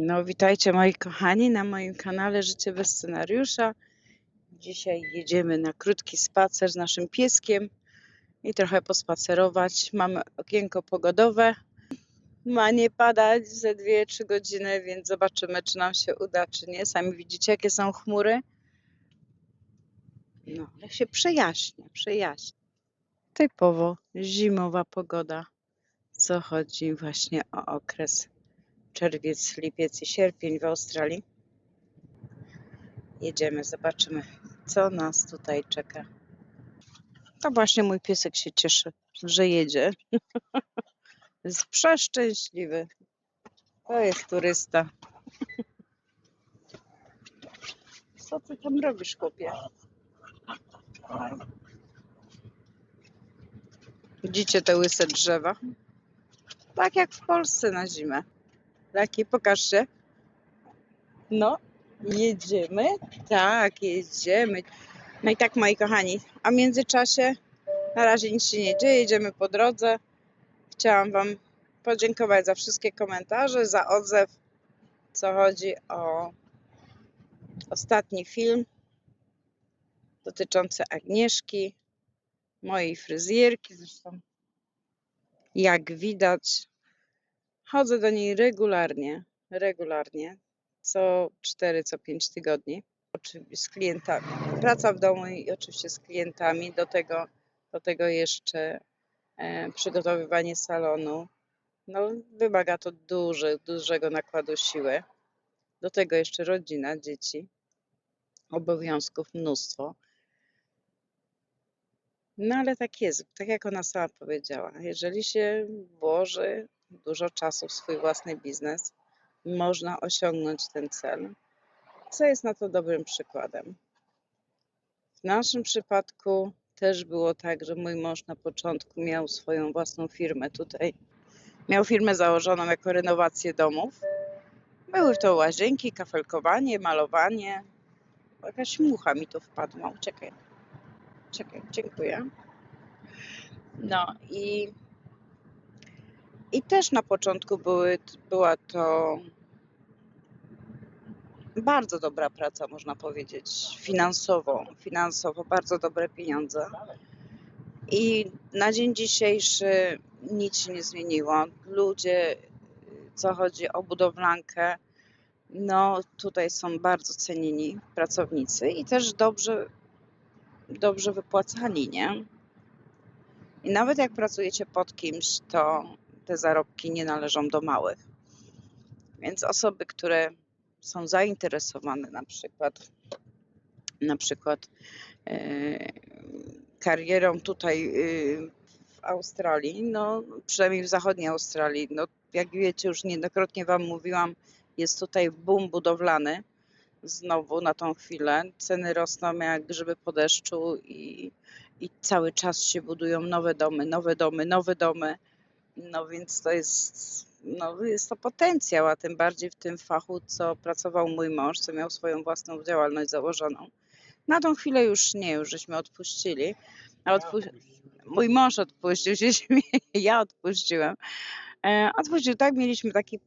No, witajcie moi kochani na moim kanale Życie bez scenariusza. Dzisiaj jedziemy na krótki spacer z naszym pieskiem i trochę pospacerować. Mamy okienko pogodowe. Ma nie padać ze 2-3 godziny, więc zobaczymy, czy nam się uda, czy nie. Sami widzicie, jakie są chmury. No, ale się przejaśnia. Typowo zimowa pogoda, co chodzi właśnie o okres czerwiec, lipiec i sierpień w Australii. Jedziemy, zobaczymy, co nas tutaj czeka. To właśnie mój piesek się cieszy, że jedzie. Jest przeszczęśliwy. To jest turysta. Co ty tam robisz, chłopie? Widzicie te łyse drzewa? Tak jak w Polsce na zimę. Taki, pokaż się. No, jedziemy? Tak, jedziemy. No i tak, moi kochani, a w międzyczasie na razie nic się nie dzieje, jedziemy po drodze. Chciałam Wam podziękować za wszystkie komentarze, za odzew, co chodzi o ostatni film dotyczący Agnieszki, mojej fryzjerki. Zresztą, jak widać, chodzę do niej regularnie, co 4, co 5 tygodni. Oczywiście z klientami. Praca w domu i oczywiście z klientami. Do tego jeszcze przygotowywanie salonu. No, wymaga to dużego nakładu siły. Do tego jeszcze rodzina, dzieci, obowiązków mnóstwo. No ale tak jest, tak jak ona sama powiedziała, jeżeli się włoży dużo czasu w swój własny biznes, można osiągnąć ten cel, co jest na to dobrym przykładem. W naszym przypadku też było tak, że mój mąż na początku miał swoją własną firmę tutaj. Miał firmę założoną jako renowację domów. Były w to łazienki, kafelkowanie, malowanie. Jakaś mucha mi tu wpadła. Czekaj, dziękuję. No i też na początku była to bardzo dobra praca, można powiedzieć, finansowo bardzo dobre pieniądze. I na dzień dzisiejszy nic się nie zmieniło. Ludzie, co chodzi o budowlankę, no tutaj są bardzo cenieni pracownicy i też dobrze wypłacani, nie? I nawet jak pracujecie pod kimś, to te zarobki nie należą do małych. Więc osoby, które są zainteresowane na przykład karierą tutaj w Australii, no przynajmniej w zachodniej Australii, no jak wiecie, już niejednokrotnie Wam mówiłam, jest tutaj boom budowlany znowu na tą chwilę. Ceny rosną jak grzyby po deszczu i cały czas się budują nowe domy. No więc to jest to potencjał, a tym bardziej w tym fachu, co pracował mój mąż, co miał swoją własną działalność założoną. Na tą chwilę już nie, już żeśmy odpuścili. Mój mąż odpuścił, się śmieje, ja odpuściłem. Odpuścił, tak, mieliśmy taki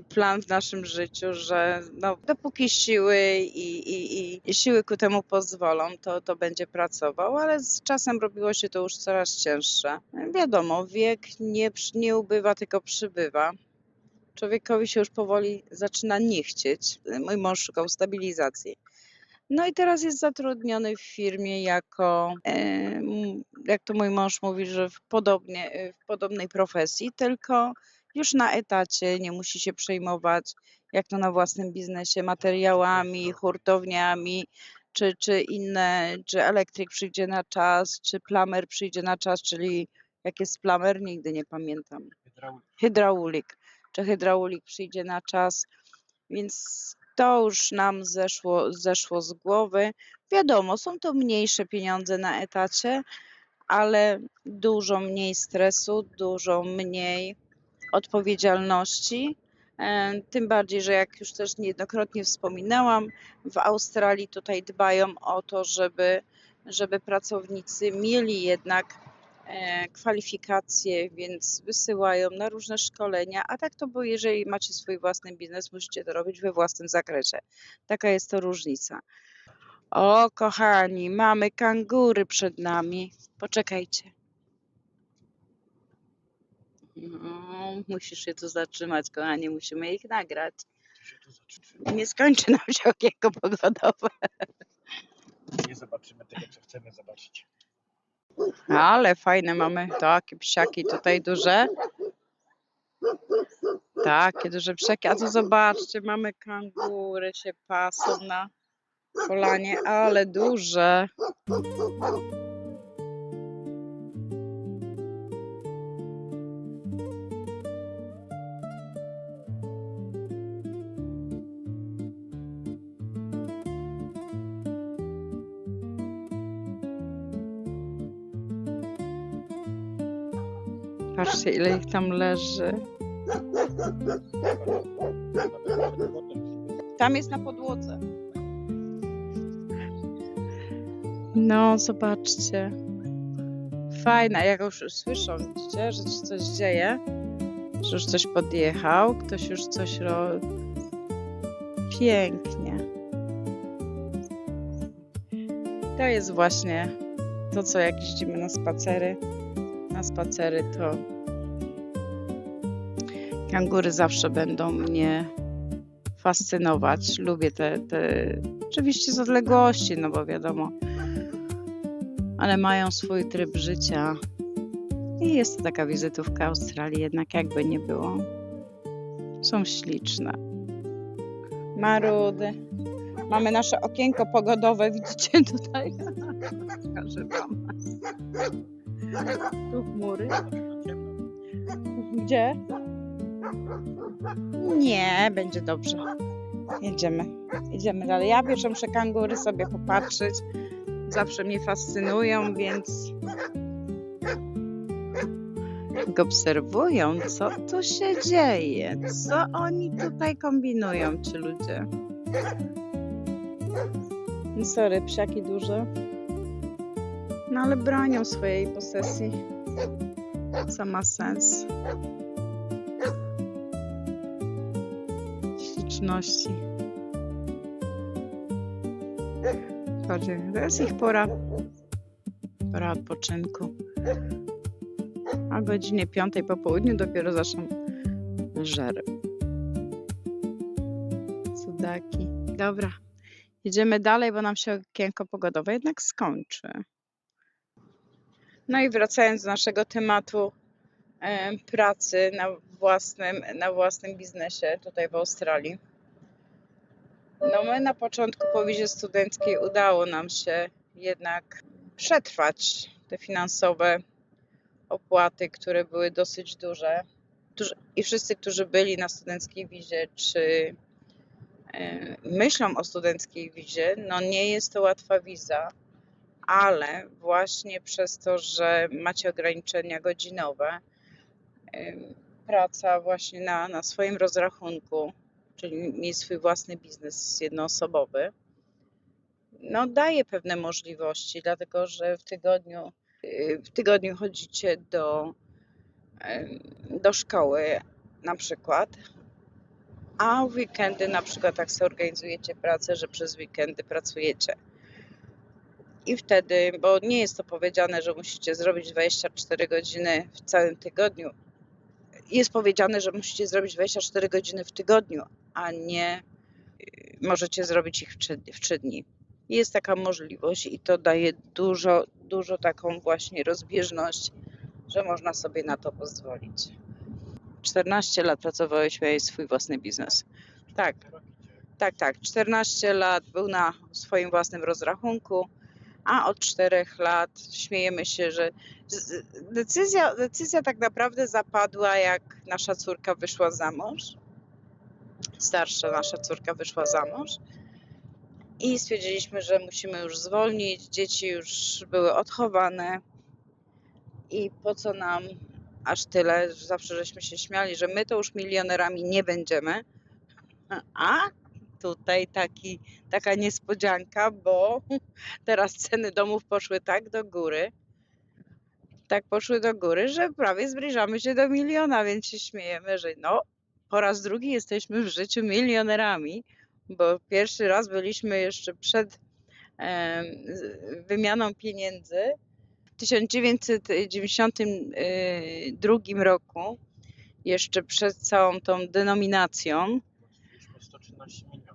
plan w naszym życiu, że no, dopóki siły i siły ku temu pozwolą, to będzie pracował, ale z czasem robiło się to już coraz cięższe. Wiadomo, wiek nie ubywa, tylko przybywa. Człowiekowi się już powoli zaczyna nie chcieć. Mój mąż szukał stabilizacji. No i teraz jest zatrudniony w firmie jako, jak to mój mąż mówi, że w podobnej profesji, tylko już na etacie, nie musi się przejmować, jak to na własnym biznesie, materiałami, hurtowniami, czy elektryk przyjdzie na czas, czy plamer przyjdzie na czas, czyli jak jest plamer, nigdy nie pamiętam. Hydraulik. Czy hydraulik przyjdzie na czas, więc to już nam zeszło z głowy. Wiadomo, są to mniejsze pieniądze na etacie, ale dużo mniej stresu, dużo mniej odpowiedzialności. Tym bardziej, że jak już też niejednokrotnie wspominałam, w Australii tutaj dbają o to, żeby pracownicy mieli jednak kwalifikacje, więc wysyłają na różne szkolenia, a tak to, bo jeżeli macie swój własny biznes, musicie to robić we własnym zakresie. Taka jest to różnica. O, kochani, mamy kangury przed nami. Poczekajcie. No, musisz się tu zatrzymać, kochani, musimy ich nagrać. Nie skończy nam się okienko pogodowe. Nie zobaczymy tego, co chcemy zobaczyć. Ale fajne mamy takie psiaki tutaj duże. Takie duże psiaki. A tu zobaczcie, mamy kangury, się pasą na polanie, ale duże. Patrzcie, ile ich tam leży. Tam jest na podłodze. No, zobaczcie. Fajne, jak już słyszą, widzicie, że się coś dzieje, że już coś podjechał, ktoś już coś robi. Pięknie. To jest właśnie to, co jak jeździmy na spacery. Na spacery to kangury zawsze będą mnie fascynować. Lubię te oczywiście z odległości, no bo wiadomo, ale mają swój tryb życia. I jest to taka wizytówka Australii, jednak jakby nie było. Są śliczne. Marudy. Mamy nasze okienko pogodowe, widzicie tutaj? Pokażę wam. Tu chmury. Gdzie? Nie, będzie dobrze. Jedziemy dalej. Ja pierwszą muszę kangury sobie popatrzeć. Zawsze mnie fascynują, więc jak obserwują, co tu się dzieje, co oni tutaj kombinują, ci ludzie. Sorry, psiaki duże. No ale bronią swojej posesji. Co ma sens. Śliczności. Chodźcie, to jest ich pora odpoczynku. A o godzinie 5 po południu dopiero zaczną żery. Cudaki. Dobra, jedziemy dalej, bo nam się okienko pogodowe jednak skończy. No i wracając do naszego tematu pracy na własnym biznesie tutaj w Australii. No my na początku po wizie studenckiej udało nam się jednak przetrwać te finansowe opłaty, które były dosyć duże. I wszyscy, którzy byli na studenckiej wizie, czy myślą o studenckiej wizie, no nie jest to łatwa wiza, ale właśnie przez to, że macie ograniczenia godzinowe, praca właśnie na swoim rozrachunku, czyli mieć swój własny biznes jednoosobowy, no daje pewne możliwości, dlatego że w tygodniu chodzicie do szkoły na przykład, a w weekendy na przykład tak sobie organizujecie pracę, że przez weekendy pracujecie. I wtedy, bo nie jest to powiedziane, że musicie zrobić 24 godziny w całym tygodniu. Jest powiedziane, że musicie zrobić 24 godziny w tygodniu, a nie możecie zrobić ich w 3 dni. Jest taka możliwość i to daje dużo taką właśnie rozbieżność, że można sobie na to pozwolić. 14 lat pracowałeś, miałeś swój własny biznes. Tak. 14 lat był na swoim własnym rozrachunku, a od 4 lat śmiejemy się, że decyzja tak naprawdę zapadła, jak nasza córka wyszła za mąż. Starsza nasza córka wyszła za mąż. I stwierdziliśmy, że musimy już zwolnić, dzieci już były odchowane i po co nam aż tyle, że zawsze żeśmy się śmiali, że my to już milionerami nie będziemy, a tutaj taka niespodzianka, bo teraz ceny domów poszły tak do góry, tak poszły do góry, że prawie zbliżamy się do miliona, więc się śmiejemy, że no, po raz drugi jesteśmy w życiu milionerami, bo pierwszy raz byliśmy jeszcze przed wymianą pieniędzy w 1992 roku, jeszcze przed całą tą denominacją. Mieliśmy 113 milionów.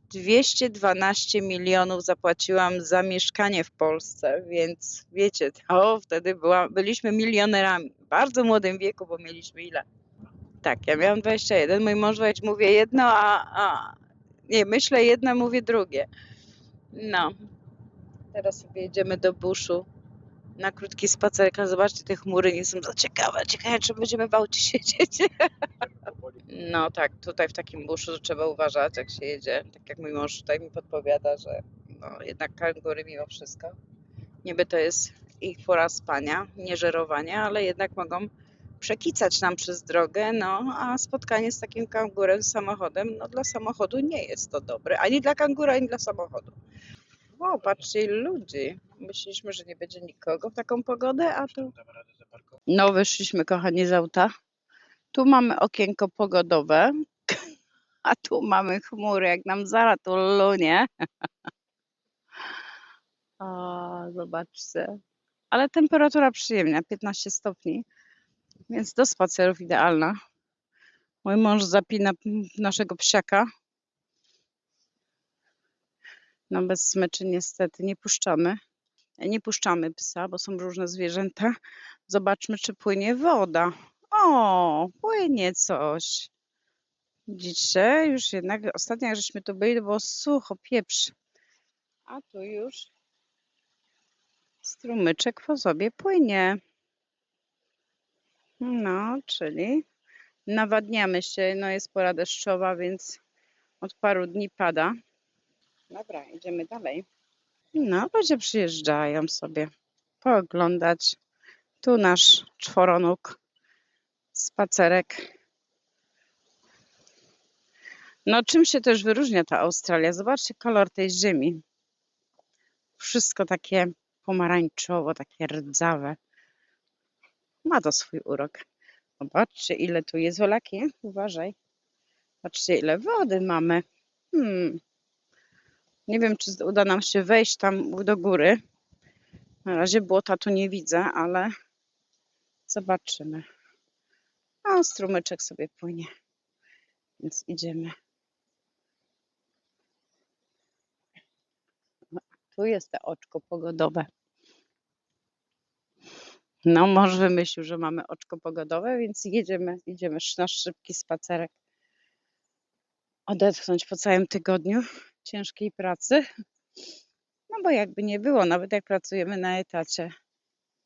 212 milionów zapłaciłam za mieszkanie w Polsce, więc wiecie, to wtedy byliśmy milionerami. W bardzo młodym wieku, bo mieliśmy ile? Tak, ja miałam 21, mój mąż mówi jedno, nie, myślę jedno, mówię drugie. No, teraz sobie jedziemy do buszu na krótki spacerek, a zobaczcie, te chmury nie są za ciekawe, czy będziemy w aucie siedzieć. No tak, tutaj w takim buszu trzeba uważać, jak się jedzie. Tak jak mój mąż tutaj mi podpowiada, że no, jednak kangury mimo wszystko. Niby to jest ich pora spania, nie żerowania, ale jednak mogą przekicać nam przez drogę, no a spotkanie z takim kangurem, z samochodem, no dla samochodu nie jest to dobre. Ani dla kangura, ani dla samochodu. Wow, patrzcie ilu ludzi. Myśleliśmy, że nie będzie nikogo w taką pogodę, a tu... Damy radę zaparkować. No wyszliśmy, kochani, z auta. Tu mamy okienko pogodowe, a tu mamy chmury, jak nam zaraz tu lunie. O, zobaczcie. Ale temperatura przyjemna, 15 stopni, więc do spacerów idealna. Mój mąż zapina naszego psiaka. No bez smyczy niestety nie puszczamy. Nie puszczamy psa, bo są różne zwierzęta. Zobaczmy, czy płynie woda. O, płynie coś. Widzicie? Już jednak ostatnio jak żeśmy tu byli, to było sucho, pieprz. A tu już strumyczek po sobie płynie. No, czyli nawadniamy się. No jest pora deszczowa, więc od paru dni pada. Dobra, idziemy dalej. No, ludzie przyjeżdżają sobie pooglądać. Tu nasz czworonóg, spacerek. No, czym się też wyróżnia ta Australia? Zobaczcie kolor tej ziemi. Wszystko takie pomarańczowo, takie rdzawe. Ma to swój urok. Zobaczcie, ile tu jest wolaki. Uważaj. Patrzcie, ile wody mamy. Nie wiem, czy uda nam się wejść tam do góry. Na razie błota tu nie widzę, ale zobaczymy. A strumyczek sobie płynie, więc idziemy. Tu jest to oczko pogodowe. No, mąż wymyślił, że mamy oczko pogodowe, więc idziemy na szybki spacerek. Odetchnąć po całym tygodniu ciężkiej pracy. No bo jakby nie było, nawet jak pracujemy na etacie,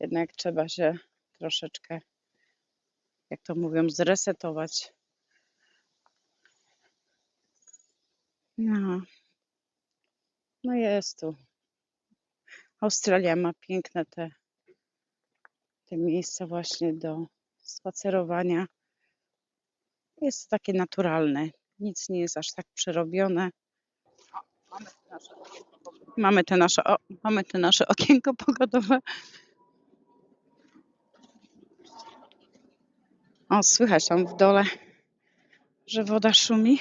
jednak trzeba się troszeczkę, jak to mówią, zresetować. No jest tu. Australia ma piękne te miejsca właśnie do spacerowania. Jest to takie naturalne. Nic nie jest aż tak przerobione. Mamy te nasze okienko pogodowe. O, słychać tam w dole, że woda szumi.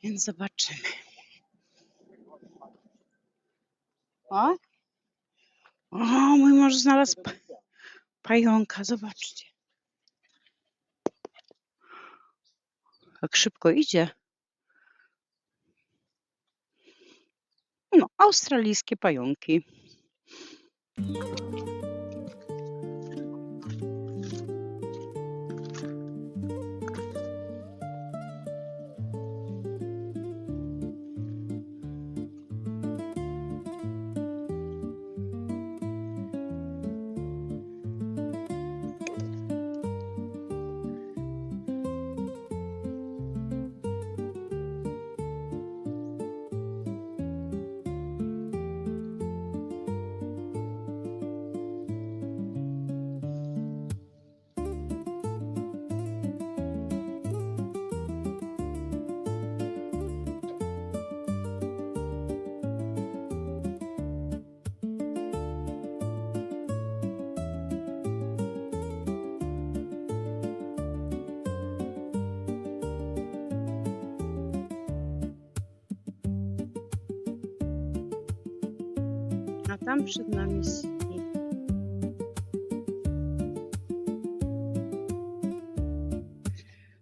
Więc zobaczymy. O, mój mąż znalazł pająka, zobaczcie. Jak szybko idzie. No, australijskie pająki. A tam przed nami City.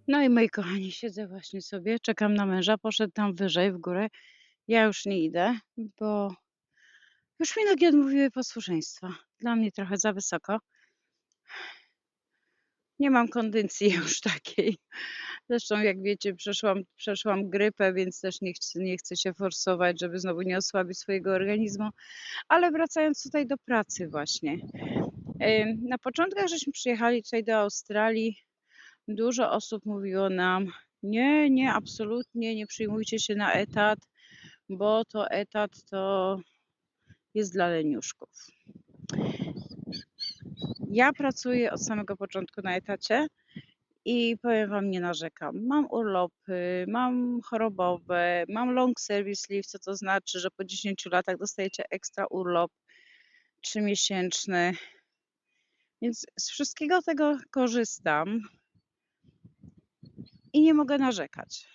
No i moi kochani, siedzę właśnie sobie, czekam na męża, poszedł tam wyżej w górę. Ja już nie idę, bo już mi nogi odmówiły posłuszeństwa. Dla mnie trochę za wysoko. Nie mam kondycji już takiej. Zresztą jak wiecie, przeszłam grypę, więc też nie chcę się forsować, żeby znowu nie osłabić swojego organizmu. Ale wracając tutaj do pracy właśnie. Na początkach żeśmy przyjechali tutaj do Australii, dużo osób mówiło nam: nie, absolutnie nie przyjmujcie się na etat, bo to etat to jest dla leniuszków. Ja pracuję od samego początku na etacie i powiem wam, nie narzekam. Mam urlopy, mam chorobowe, mam long service leave, co to znaczy, że po 10 latach dostajecie ekstra urlop 3-miesięczny. Więc z wszystkiego tego korzystam i nie mogę narzekać.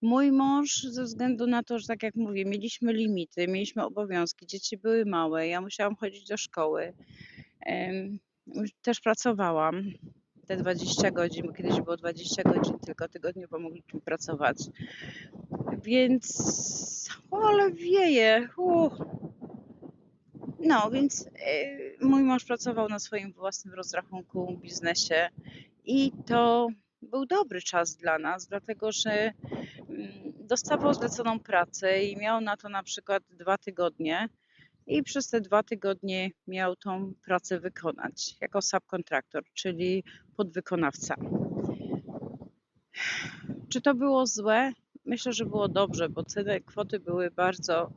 Mój mąż, ze względu na to, że tak jak mówię, mieliśmy limity, mieliśmy obowiązki, dzieci były małe, ja musiałam chodzić do szkoły. Też pracowałam te 20 godzin, bo kiedyś było 20 godzin tylko tygodniowo mogliśmy pracować. Więc, ale wieje. No, więc mój mąż pracował na swoim własnym rozrachunku, biznesie i to był dobry czas dla nas, dlatego że dostawał zleconą pracę i miał na to na przykład 2 tygodnie i przez te 2 tygodnie miał tą pracę wykonać jako subkontraktor, czyli podwykonawca. Czy to było złe? Myślę, że było dobrze, bo ceny kwoty były bardzo...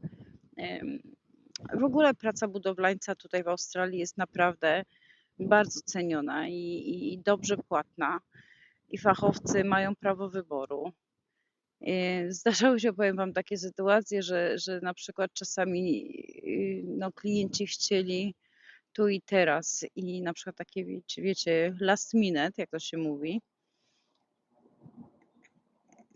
W ogóle praca budowlańca tutaj w Australii jest naprawdę bardzo ceniona i dobrze płatna i fachowcy mają prawo wyboru. Zdarzały się, powiem wam, takie sytuacje, że na przykład czasami klienci chcieli tu i teraz i na przykład takie, wiecie, last minute, jak to się mówi.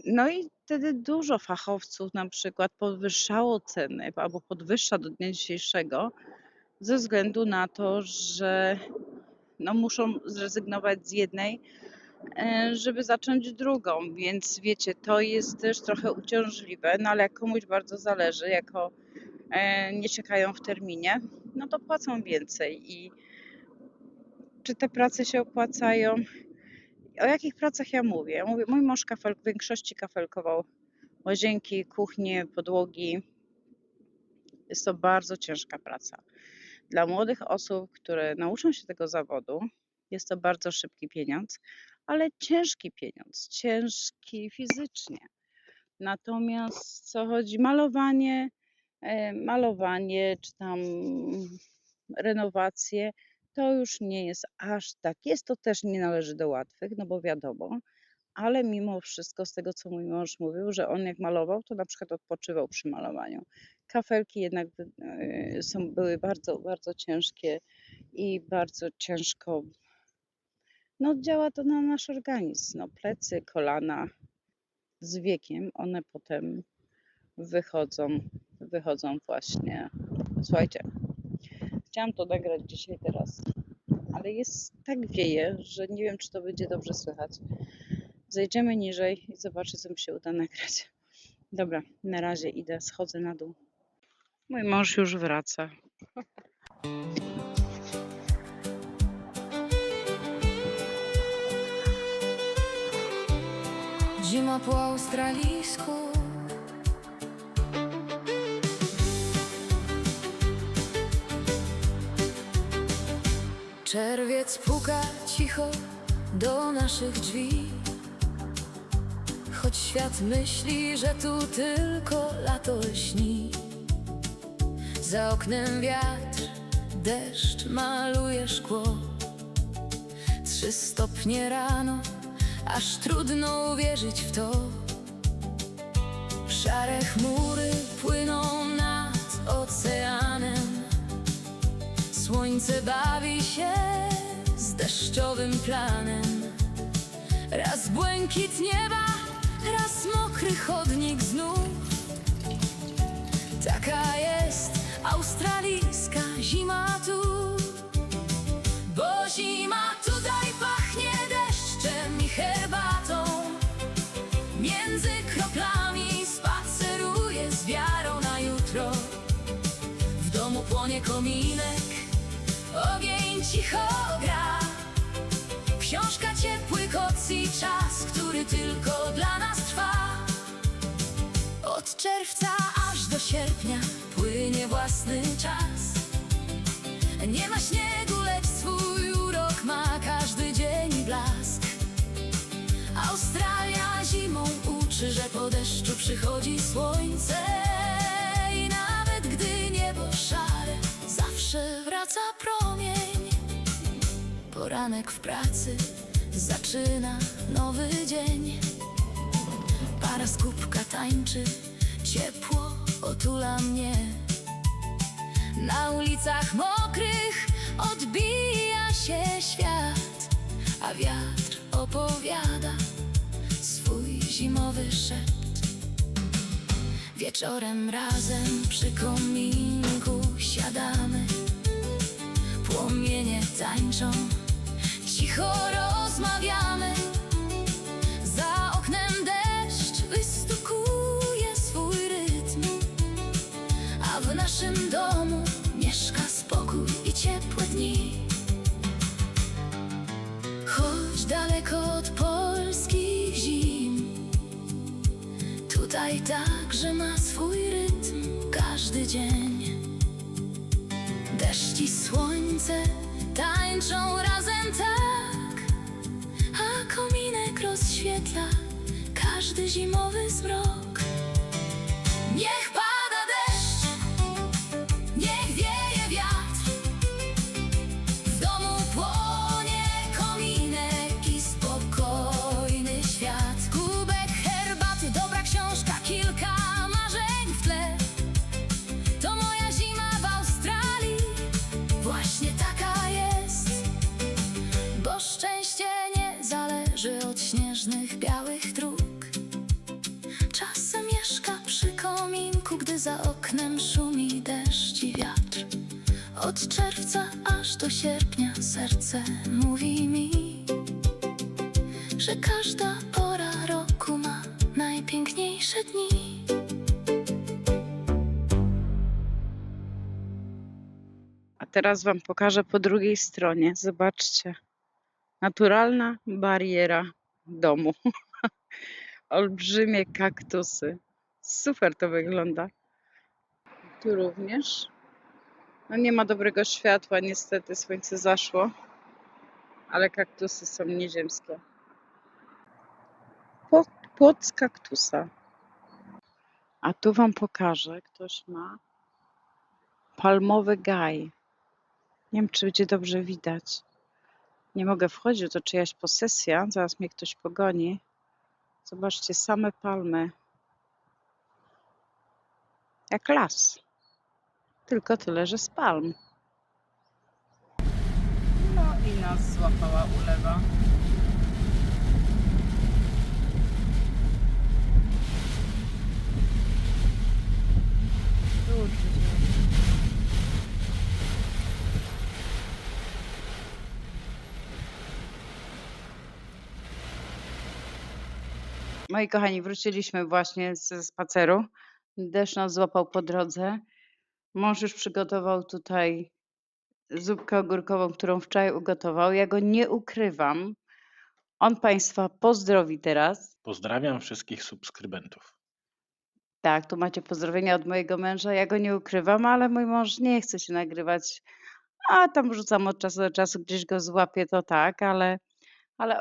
No i wtedy dużo fachowców na przykład podwyższało ceny albo podwyższa do dnia dzisiejszego ze względu na to, że muszą zrezygnować z jednej, żeby zacząć drugą, więc wiecie, to jest też trochę uciążliwe, no ale jak komuś bardzo zależy, jako nie czekają w terminie, no to płacą więcej. I czy te prace się opłacają? O jakich pracach ja mówię? Ja mówię, mój mąż w większości kafelkował łazienki, kuchnie, podłogi. Jest to bardzo ciężka praca. Dla młodych osób, które nauczą się tego zawodu, jest to bardzo szybki pieniądz, ale ciężki pieniądz, ciężki fizycznie. Natomiast co chodzi, malowanie czy tam renowacje, to już nie jest aż tak. Jest to też, nie należy do łatwych, no bo wiadomo, ale mimo wszystko z tego, co mój mąż mówił, że on jak malował, to na przykład odpoczywał przy malowaniu. Kafelki jednak były bardzo, bardzo ciężkie i bardzo ciężko, działa to na nasz organizm. Plecy, kolana, z wiekiem one potem wychodzą właśnie. Słuchajcie, chciałam to nagrać dzisiaj teraz, ale tak wieje, że nie wiem, czy to będzie dobrze słychać. Zejdziemy niżej i zobaczę, co mi się uda nagrać. Dobra, na razie idę, schodzę na dół. Mój mąż już wraca. Zima po australijsku. Czerwiec puka cicho do naszych drzwi. Choć świat myśli, że tu tylko lato śni. Za oknem wiatr, deszcz maluje szkło. 3 stopnie rano, aż trudno uwierzyć w to. Szare chmury płyną nad oceanem. Słońce bawi się z deszczowym planem. Raz błękit nieba, raz mokry chodnik znów. Taka jest australijska między kroplami spaceruję z wiarą na jutro. W domu płonie kominek, ogień cicho gra. Książka, ciepły koc i czas, który tylko dla nas trwa. Od czerwca aż do sierpnia płynie własny czas. Nie ma śniegu, lecz swój urok ma każdy dzień i blask. Australia zimą uczy, że po deszczu przychodzi słońce. I nawet gdy niebo szare, zawsze wraca promień. Poranek w pracy zaczyna nowy dzień. Para z kubka tańczy, ciepło otula mnie. Na ulicach mokrych odbija się świat, a wiatr opowiada swój zimowy szept. Wieczorem razem przy kominku siadamy. Płomienie tańczą, cicho rozmawiamy. Za oknem deszcz wystukuje swój rytm, a w naszym domu mieszka spokój i ciepłe dni. Choć daleko od polskich zim, tutaj także ma swój rytm każdy dzień. Deszcz i słońce tańczą razem tak, a kominek rozświetla każdy zimowy zmrok. Niech pada deszcz, niech wieje wiatr, w domu płonie kominek i spokojny świat. Kubek herbaty, dobra książka, kilka marzeń w tle. To moja zima w Australii, właśnie taka jest. Bo szczęście nie zależy od śnieżnych, białych dróg. Czasem mieszka przy kominku, gdy za oknem szumi deszcz i wiatr. Od czerwca aż do sierpnia serce mówi mi, że każda pora roku ma najpiękniejsze dni. A teraz wam pokażę po drugiej stronie. Zobaczcie. Naturalna bariera domu. Olbrzymie kaktusy. Super to wygląda. Tu również. No nie ma dobrego światła, niestety słońce zaszło. Ale kaktusy są nieziemskie. Płot z kaktusa. A tu wam pokażę. Ktoś ma palmowy gaj. Nie wiem, czy będzie dobrze widać. Nie mogę wchodzić, to czyjaś posesja. Zaraz mnie ktoś pogoni. Zobaczcie, same palmy. Jak las. Tylko tyle, że z palm. No i nas złapała ulewa. Moi kochani, wróciliśmy właśnie ze spaceru. Deszcz nas złapał po drodze. Mąż już przygotował tutaj zupkę ogórkową, którą wczoraj ugotował. Ja go nie ukrywam. On Państwa pozdrowi teraz. Pozdrawiam wszystkich subskrybentów. Tak, tu macie pozdrowienia od mojego męża. Ja go nie ukrywam, ale mój mąż nie chce się nagrywać. A tam wrzucam od czasu do czasu, gdzieś go złapię, to tak, ale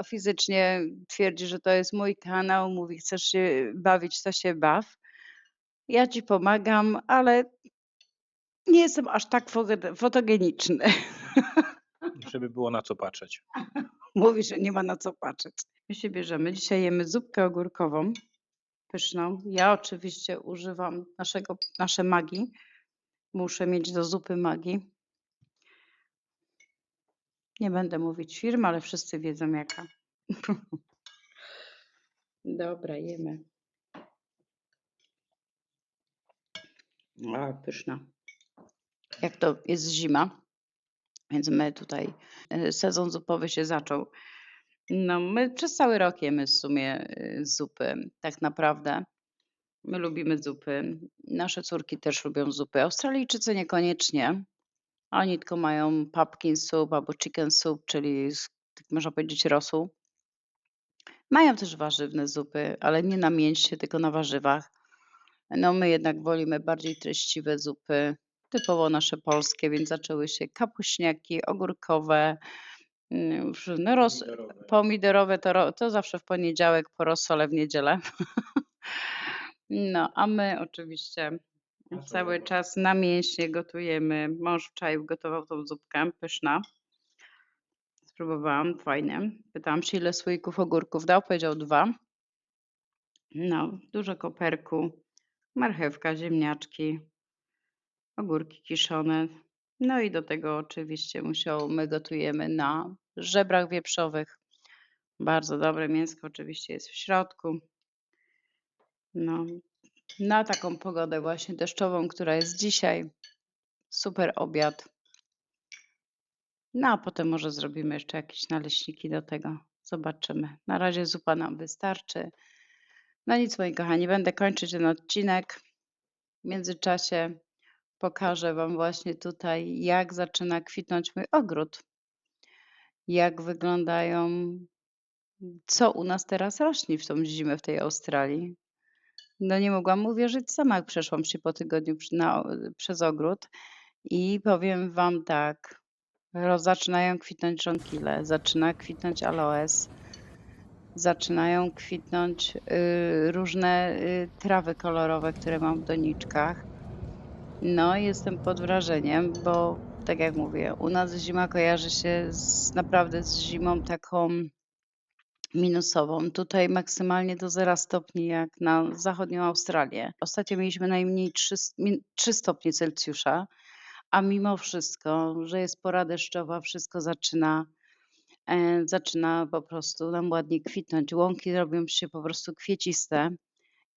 fizycznie twierdzi, że to jest mój kanał. Mówi, chcesz się bawić, to się baw. Ja ci pomagam, ale nie jestem aż tak fotogeniczny. Żeby było na co patrzeć. Mówi, że nie ma na co patrzeć. My się bierzemy. Dzisiaj jemy zupkę ogórkową, pyszną. Ja oczywiście używam nasze Maggi. Muszę mieć do zupy Maggi. Nie będę mówić firmy, ale wszyscy wiedzą jaka. Dobra, jemy. A, pyszna. Jak to jest zima, więc my tutaj, sezon zupowy się zaczął. No, my przez cały rok jemy w sumie zupy, tak naprawdę. My lubimy zupy. Nasze córki też lubią zupy. Australijczycy niekoniecznie. Oni tylko mają pumpkin soup albo chicken soup, czyli tak można powiedzieć rosół. Mają też warzywne zupy, ale nie na mięsie, tylko na warzywach. No, my jednak wolimy bardziej treściwe zupy, typowo nasze polskie, więc zaczęły się kapuśniaki ogórkowe, no, Pomidorowe. pomidorowe to zawsze w poniedziałek, po rosole w niedzielę. No, a my oczywiście cały Fasolowe. czas na mięśnie gotujemy. Mąż wczoraj gotował tą zupkę, pyszna. Spróbowałam, fajnie. Pytałam się, ile słoików ogórków dał, powiedział 2. No, dużo koperku, marchewka, ziemniaczki, ogórki kiszone. No i do tego oczywiście my gotujemy na żebrach wieprzowych. Bardzo dobre mięsko oczywiście jest w środku. No, na taką pogodę właśnie deszczową, która jest dzisiaj. Super obiad. No, a potem może zrobimy jeszcze jakieś naleśniki do tego. Zobaczymy. Na razie zupa nam wystarczy. No nic, moi kochani, będę kończyć ten odcinek. W międzyczasie pokażę Wam właśnie tutaj, jak zaczyna kwitnąć mój ogród. Jak wyglądają, co u nas teraz rośnie w tą zimę w tej Australii. No nie mogłam uwierzyć sama, jak przeszłam się po tygodniu przez ogród i powiem Wam tak, zaczynają kwitnąć żonkile, zaczyna kwitnąć aloes, zaczynają kwitnąć różne trawy kolorowe, które mam w doniczkach. No, jestem pod wrażeniem, bo tak jak mówię, u nas zima kojarzy się naprawdę z zimą taką minusową. Tutaj maksymalnie do 0 stopni, jak na zachodnią Australię. Ostatnio mieliśmy najmniej 3 stopnie Celsjusza, a mimo wszystko, że jest pora deszczowa, wszystko zaczyna po prostu nam ładnie kwitnąć. Łąki robią się po prostu kwieciste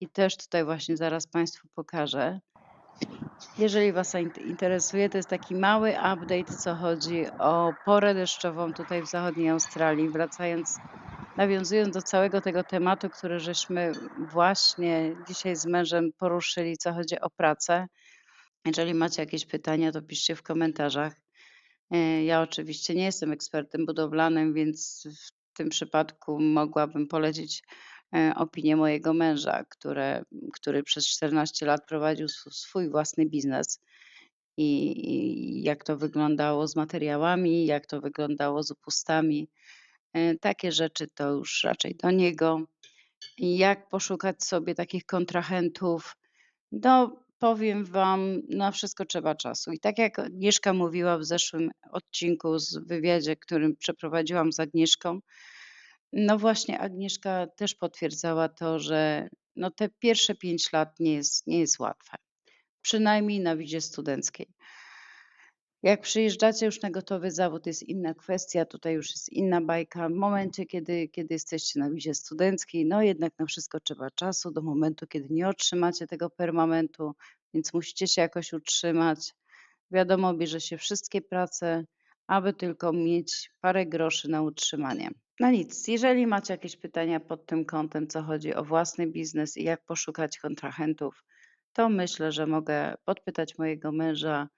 i też tutaj właśnie zaraz Państwu pokażę. Jeżeli Was interesuje, to jest taki mały update, co chodzi o porę deszczową tutaj w zachodniej Australii. Nawiązując do całego tego tematu, który żeśmy właśnie dzisiaj z mężem poruszyli, co chodzi o pracę. Jeżeli macie jakieś pytania, to piszcie w komentarzach. Ja oczywiście nie jestem ekspertem budowlanym, więc w tym przypadku mogłabym polecić opinię mojego męża, który przez 14 lat prowadził swój własny biznes i jak to wyglądało z materiałami, jak to wyglądało z upustami. Takie rzeczy to już raczej do niego. I jak poszukać sobie takich kontrahentów? No, powiem Wam, na wszystko trzeba czasu. I tak jak Agnieszka mówiła w zeszłym odcinku wywiadzie, którym przeprowadziłam z Agnieszką, no właśnie Agnieszka też potwierdzała to, że no te pierwsze 5 lat nie jest łatwe. Przynajmniej na wizie studenckiej. Jak przyjeżdżacie już na gotowy zawód, jest inna kwestia, tutaj już jest inna bajka. W momencie, kiedy jesteście na wizie studenckiej, no jednak na wszystko trzeba czasu, do momentu, kiedy nie otrzymacie tego permanentu, więc musicie się jakoś utrzymać. Wiadomo, bierze się wszystkie prace, aby tylko mieć parę groszy na utrzymanie. No nic, jeżeli macie jakieś pytania pod tym kątem, co chodzi o własny biznes i jak poszukać kontrahentów, to myślę, że mogę podpytać mojego męża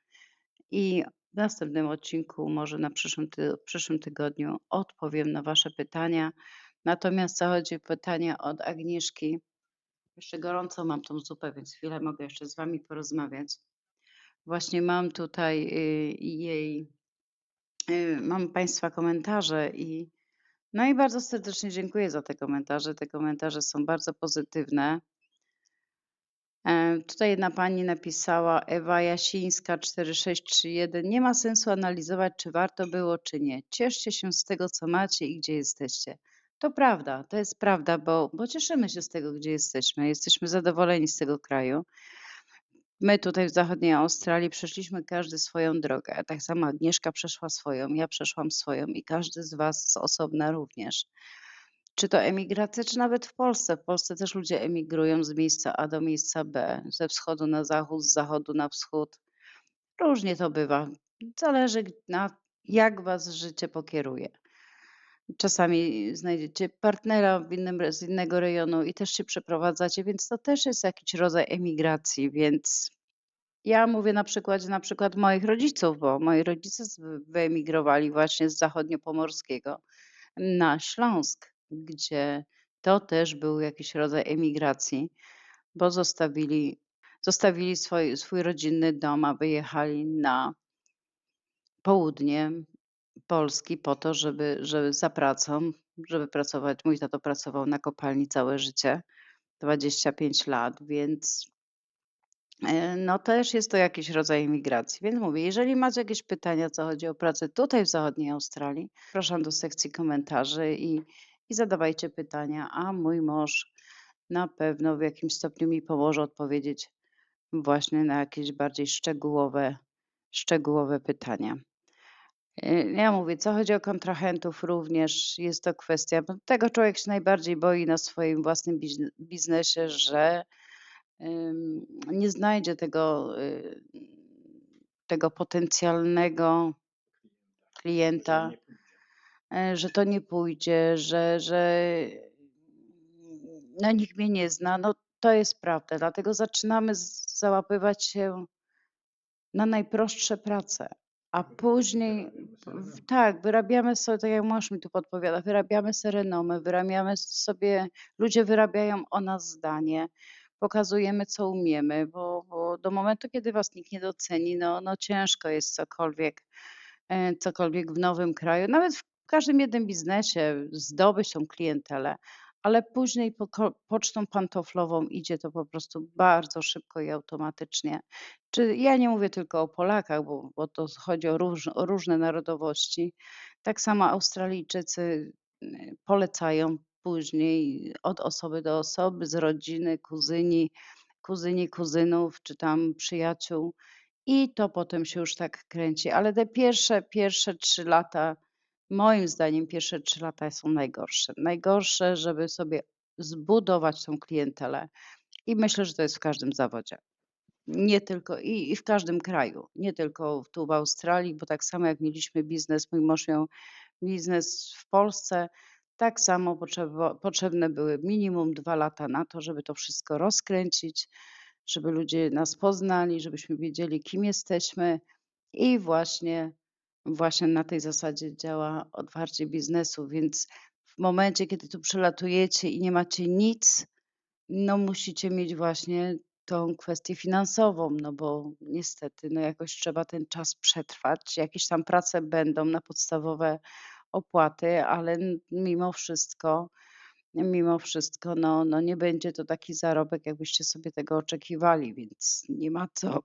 i w następnym odcinku, może na przyszłym tygodniu, odpowiem na Wasze pytania. Natomiast co chodzi o pytania od Agnieszki, jeszcze gorąco mam tą zupę, więc chwilę mogę jeszcze z Wami porozmawiać. Właśnie mam tutaj mam Państwa komentarze no i bardzo serdecznie dziękuję za te komentarze. Te komentarze są bardzo pozytywne. Tutaj jedna pani napisała, Ewa Jasińska 4631, nie ma sensu analizować, czy warto było, czy nie. Cieszcie się z tego, co macie i gdzie jesteście. To prawda, to jest prawda, bo cieszymy się z tego, gdzie jesteśmy. Jesteśmy zadowoleni z tego kraju. My tutaj w zachodniej Australii przeszliśmy każdy swoją drogę. Tak samo Agnieszka przeszła swoją, ja przeszłam swoją i każdy z Was z osobna również. Czy to emigracja, czy nawet w Polsce. W Polsce też ludzie emigrują z miejsca A do miejsca B, ze wschodu na zachód, z zachodu na wschód. Różnie to bywa. Zależy, jak was życie pokieruje. Czasami znajdziecie partnera z innego rejonu i też się przeprowadzacie, więc to też jest jakiś rodzaj emigracji, więc ja mówię na przykład moich rodziców, bo moi rodzice wyemigrowali właśnie z zachodniopomorskiego na Śląsk, gdzie to też był jakiś rodzaj emigracji, bo zostawili swój rodzinny dom, a wyjechali na południe Polski po to, żeby za pracą, żeby pracować. Mój tato pracował na kopalni całe życie, 25 lat, więc no też jest to jakiś rodzaj imigracji. Więc mówię, jeżeli macie jakieś pytania, co chodzi o pracę tutaj w zachodniej Australii, zapraszam do sekcji komentarzy i zadawajcie pytania, a mój mąż na pewno w jakimś stopniu mi pomoże odpowiedzieć właśnie na jakieś bardziej szczegółowe pytania. Ja mówię, co chodzi o kontrahentów, również jest to kwestia, bo tego człowiek się najbardziej boi na swoim własnym biznesie, że nie znajdzie tego potencjalnego klienta, Że nie pójdzie. że to nie pójdzie, że no nikt mnie nie zna. No to jest prawda, dlatego zaczynamy załapywać się na najprostsze prace, a później tak, wyrabiamy sobie, tak jak mąż mi tu podpowiada, wyrabiamy sobie renomę, wyrabiamy sobie, ludzie wyrabiają o nas zdanie, pokazujemy, co umiemy, bo do momentu, kiedy was nikt nie doceni, no ciężko jest cokolwiek w nowym kraju, nawet w każdym jednym biznesie zdobyć tą klientelę, ale później pocztą pantoflową idzie to po prostu bardzo szybko i automatycznie. Ja nie mówię tylko o Polakach, bo to chodzi o różne narodowości. Tak samo Australijczycy polecają później od osoby do osoby, z rodziny, kuzyni kuzynów, czy tam przyjaciół. I to potem się już tak kręci, ale te pierwsze 3 lata, moim zdaniem pierwsze 3 lata są najgorsze. Najgorsze, żeby sobie zbudować tą klientelę i myślę, że to jest w każdym zawodzie. Nie tylko i w każdym kraju, nie tylko tu w Australii, bo tak samo jak mieliśmy biznes, mój mąż miał biznes w Polsce, tak samo potrzebne były minimum 2 lata na to, żeby to wszystko rozkręcić, żeby ludzie nas poznali, żebyśmy wiedzieli, kim jesteśmy i właśnie na tej zasadzie działa otwarcie biznesu, więc w momencie, kiedy tu przylatujecie i nie macie nic, no musicie mieć właśnie tą kwestię finansową, no bo niestety, no jakoś trzeba ten czas przetrwać. Jakieś tam prace będą na podstawowe opłaty, ale mimo wszystko, no nie będzie to taki zarobek, jakbyście sobie tego oczekiwali, więc nie ma co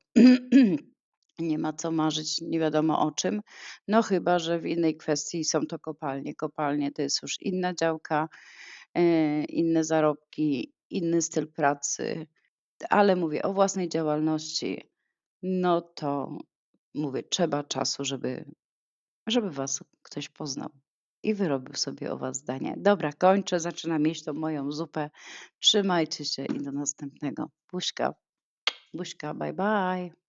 nie ma co marzyć nie wiadomo o czym. No chyba, że w innej kwestii są to kopalnie. Kopalnie to jest już inna działka, inne zarobki, inny styl pracy, ale mówię o własnej działalności, no to mówię, trzeba czasu, żeby was ktoś poznał i wyrobił sobie o was zdanie. Dobra, kończę, zaczynam jeść tą moją zupę. Trzymajcie się i do następnego. Buźka, buźka, bye bye.